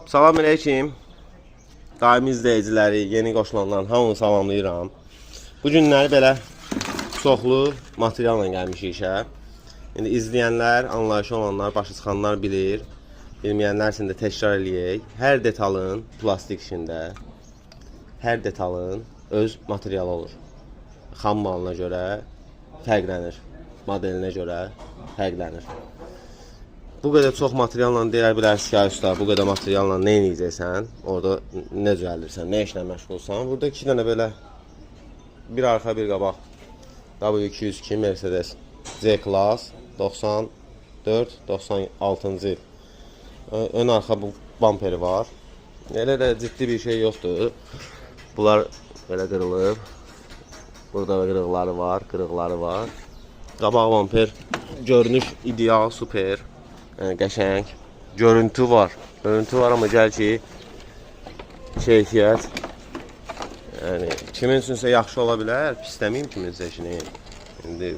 Salam əleykum. Daimi izləyiciləri, yeni qoşulanların hamını salamlayıram. Bu günləri belə çoxlu materialla gəlmişik işə. İndi izləyənlər, anlayışı olanlar, başı çıxanlar bilir. Bilməyənlər üçün də təkrar eləyək. Hər detalın plastik işində, hər detalın öz materialı olur. Xam malına görə fərqlənir, modelinə görə fərqlənir. Bu qədər çox materialla deyə bilərsiniz ki, usta, bu qədər materialla nə edəcəksən, orada nə düzəldirsən, nə işlə məşğulsan. Burada iki dənə belə, bir arxa, bir qabaq W202 Mercedes C-Class 94-96-cı il. Ön arxa bu bamperi var. Elə də ciddi bir şey yoxdur. Bunlar belə qırılıb. Burada qırıqları var. Qabaq bamper görünüş ideal, super. Qəşəng. Görüntü var amma gəl ki keyfiyyət kimin üçünsə yaxşı ola bilər, pis deməyim kiminsə işini. İndi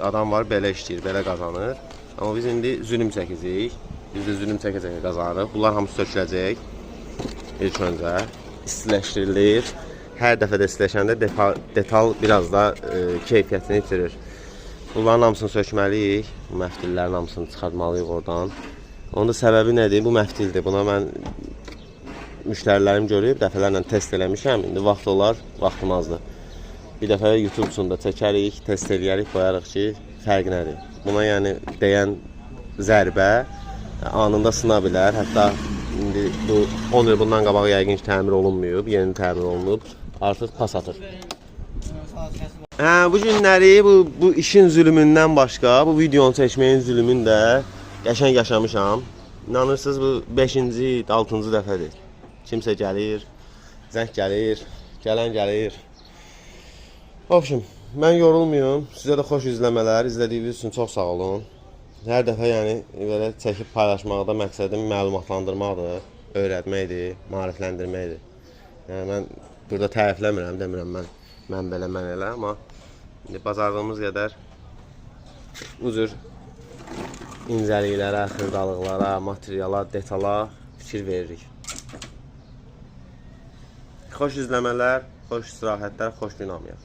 adam var belə işləyir, belə qazanır. Amma biz indi zülüm çəkəcəyik. Biz də zülüm çəkəcək qazanırıq. Bunlar hamısı söküləcək. İlk öncə istiləşdirilir. Hər dəfə də istiləşəndə detal biraz da keyfiyyətini itirir. Bunların hamısını sökməliyik. Bu məftillərin hamısını çıxartmalıyıq oradan. Onun da səbəbi nədir? Bu məftildir. Buna mən müştərilərim görüb, dəfələrlə test eləmişəm. İndi vaxt olar, vaxtım azdır. Bir dəfə YouTube üçün də çəkərik, test eləyərik, qoyarıq ki, fərq nədir? Buna yəni deyən zərbə anında sına bilər. Hətta indi bu 10 il bundan qabaq yəqin ki, təmir olunmayıb, yeni təmir olunub. Artıq pas atır. Bu günləri bu işin zülümündən başqa, bu videonu çəkməyin zülümünü də qəşəng yaşamışam. İnanırsınız, bu 5-ci, 6-cı dəfədir. Kimsə gəlir, zəng gəlir, gələn gəlir. Obşim, mən yorulmuyum. Sizə də xoş izləmələr. İzlədiyiniz üçün çox sağ olun. Hər dəfə yəni belə çəkib paylaşmaqda məqsədim məlumatlandırmaqdır, öyrətməkdir, maarifləndirməkdir. Yəni mən burada tərifləmirəm, demirəm mən belə, mən elə, amma indi bacardığımız qədər bu cür incəliklərə, xırdalıqlara, materiala, detala fikir veririk. Xoş izləmələr, xoş istirahətlər, xoş gün hamıya.